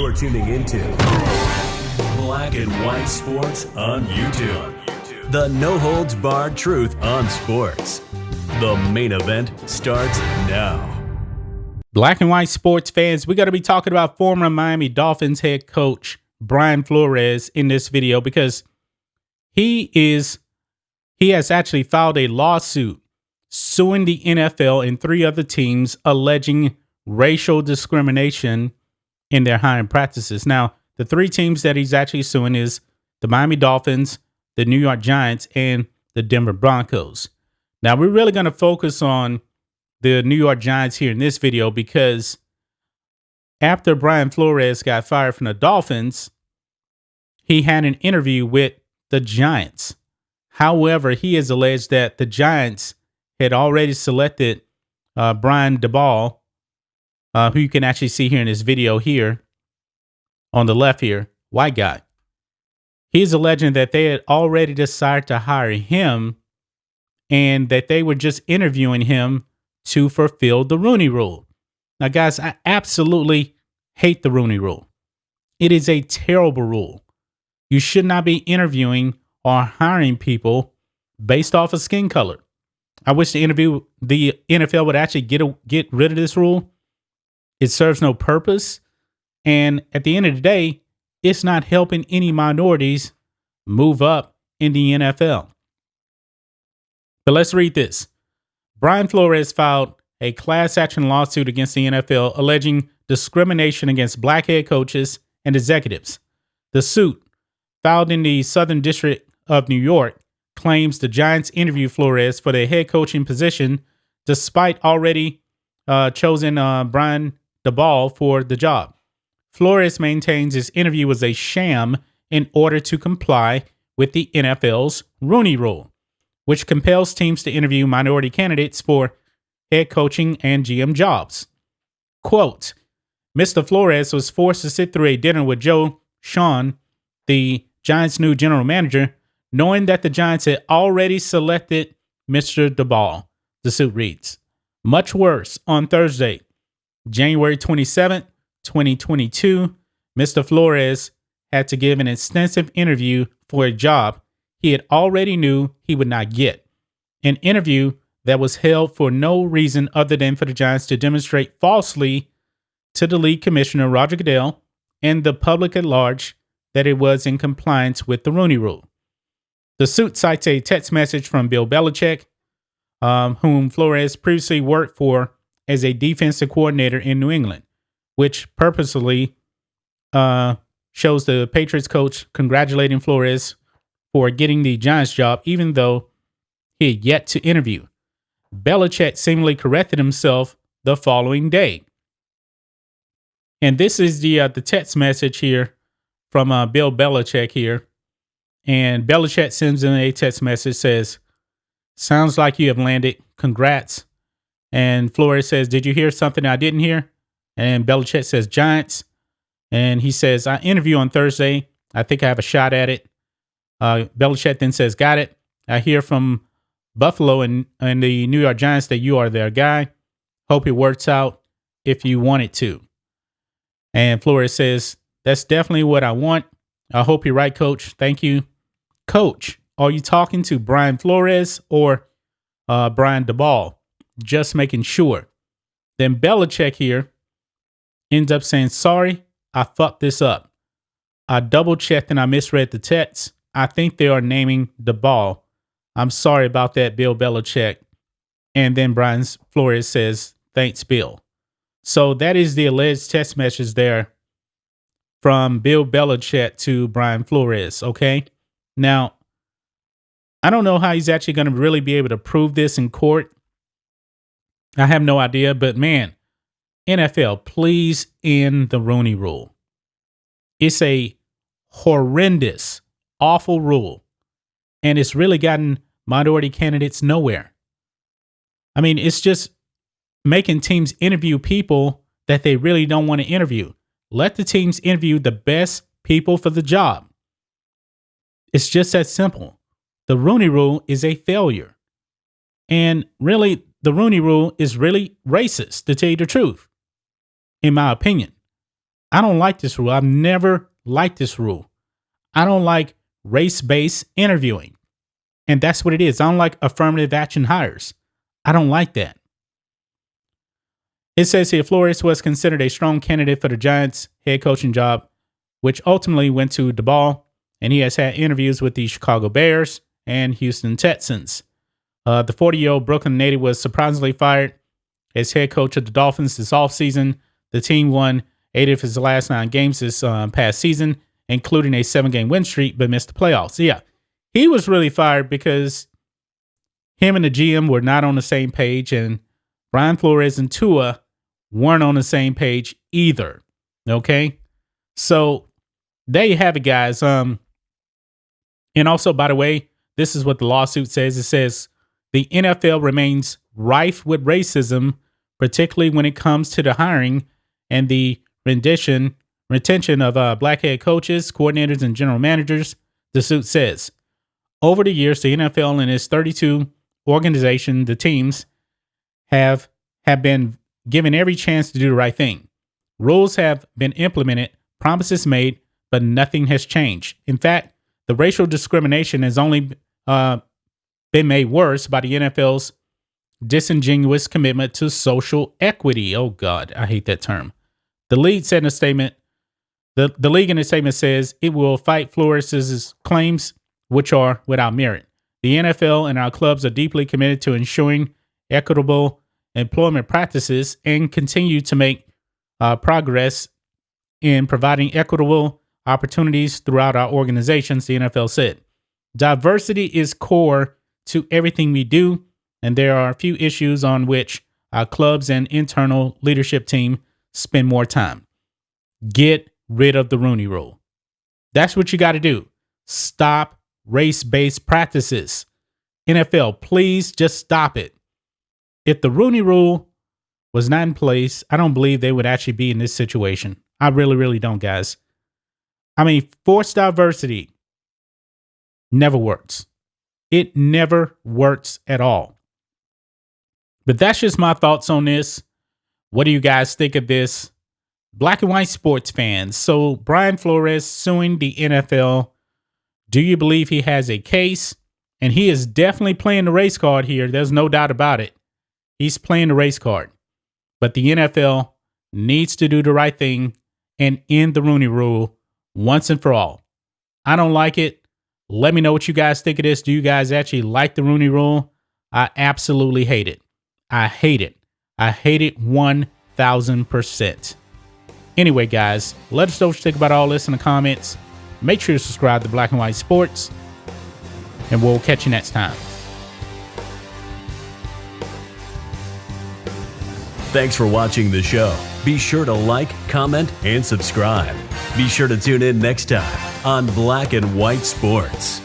You're tuning into Black and White Sports on YouTube. The no-holds-barred truth on sports. The main event starts now. Black and White sports fans, we're going to be talking about former Miami Dolphins head coach Brian Flores in this video because he has actually filed a lawsuit suing the NFL and three other teams alleging racial discrimination in their hiring practices. Now, the three teams that he's actually suing is the Miami Dolphins, the New York Giants, and the Denver Broncos. Now, we're really going to focus on the New York Giants here in this video because after Brian Flores got fired from the Dolphins, he had an interview with the Giants. However, he has alleged that the Giants had already selected Brian Daboll, who you can actually see here in this video here on the left here, white guy. He's alleging that they had already decided to hire him and that they were just interviewing him to fulfill the Rooney Rule. Now, guys, I absolutely hate the Rooney Rule. It is a terrible rule. You should not be interviewing or hiring people based off of skin color. I wish the NFL would actually get rid of this rule. It serves no purpose. And at the end of the day, it's not helping any minorities move up in the NFL. But let's read this. Brian Flores filed a class action lawsuit against the NFL alleging discrimination against black head coaches and executives. The suit, filed in the Southern District of New York, claims the Giants interviewed Flores for their head coaching position despite already chosen Brian Daboll for the job. Flores maintains his interview was a sham in order to comply with the NFL's Rooney Rule, which compels teams to interview minority candidates for head coaching and GM jobs. Quote, Mr. Flores was forced to sit through a dinner with Joe Schoen, the Giants' new general manager, knowing that the Giants had already selected Mr. Daboll, the suit reads. Much worse, on Thursday, January 27th, 2022, Mr. Flores had to give an extensive interview for a job he had already knew he would not get. An interview that was held for no reason other than for the Giants to demonstrate falsely to the league commissioner, Roger Goodell, and the public at large that it was in compliance with the Rooney Rule. The suit cites a text message from Bill Belichick, whom Flores previously worked for as a defensive coordinator in New England, which purposely shows the Patriots coach congratulating Flores for getting the Giants job, even though he had yet to interview. Belichick seemingly corrected himself the following day. And this is the text message here from Bill Belichick here. And Belichick sends in a text message, says, sounds like you have landed. Congrats. And Flores says, did you hear something I didn't hear? And Belichick says, Giants. And he says, I interview on Thursday. I think I have a shot at it. Belichick then says, got it. I hear from Buffalo and the New York Giants that you are their guy. Hope it works out if you want it to. And Flores says, that's definitely what I want. I hope you're right, Coach. Thank you. Coach, are you talking to Brian Flores or Brian Daboll? Just making sure. Then Belichick here ends up saying, sorry, I fucked this up. I double checked and I misread the text. I think they are naming Daboll. I'm sorry about that, Bill Belichick. And then Brian Flores says, thanks, Bill. So that is the alleged text message there from Bill Belichick to Brian Flores, okay? Now, I don't know how he's actually going to really be able to prove this in court. I have no idea, but man, NFL, please end the Rooney Rule. It's a horrendous, awful rule, and it's really gotten minority candidates nowhere. I mean, it's just making teams interview people that they really don't want to interview. Let the teams interview the best people for the job. It's just that simple. The Rooney Rule is a failure. And really, the Rooney Rule is really racist, to tell you the truth, in my opinion. I don't like this rule. I've never liked this rule. I don't like race-based interviewing. And that's what it is. I don't like affirmative action hires. I don't like that. It says here, Flores was considered a strong candidate for the Giants head coaching job, which ultimately went to DeBall, and he has had interviews with the Chicago Bears and Houston Texans. The 40-year-old Brooklyn native was surprisingly fired as head coach of the Dolphins this offseason. The team won 8 of his last 9 games this past season, including a 7-game win streak, but missed the playoffs. Yeah, he was really fired because him and the GM were not on the same page, and Brian Flores and Tua weren't on the same page either. Okay? So there you have it, guys. And also, by the way, this is what the lawsuit says. It says the NFL remains rife with racism, particularly when it comes to the hiring and the retention of black head coaches, coordinators, and general managers. The suit says, over the years, the NFL and its 32 organizations, the teams, have been given every chance to do the right thing. Rules have been implemented, promises made, but nothing has changed. In fact, the racial discrimination has only been made worse by the NFL's disingenuous commitment to social equity. Oh, God, I hate that term. The league said in a statement, the league in a statement says it will fight Flores' claims, which are without merit. The NFL and our clubs are deeply committed to ensuring equitable employment practices and continue to make progress in providing equitable opportunities throughout our organizations, the NFL said. Diversity is core to everything we do, and there are a few issues on which our clubs and internal leadership team spend more time. Get rid of the Rooney Rule. That's what you got to do. Stop race-based practices. NFL, please just stop it. If the Rooney Rule was not in place, I don't believe they would actually be in this situation. I really, really don't, guys. I mean, forced diversity never works. It never works at all. But that's just my thoughts on this. What do you guys think of this? Black and white sports fans. So Brian Flores suing the NFL. Do you believe he has a case? And he is definitely playing the race card here. There's no doubt about it. He's playing the race card. But the NFL needs to do the right thing and end the Rooney Rule once and for all. I don't like it. Let me know what you guys think of this. Do you guys actually like the Rooney Rule? I absolutely hate it. I hate it. I hate it 1,000%. Anyway, guys, let us know what you think about all this in the comments. Make sure to subscribe to Black and White Sports, and we'll catch you next time. Thanks for watching the show. Be sure to like, comment, and subscribe. Be sure to tune in next time on Black and White Sports.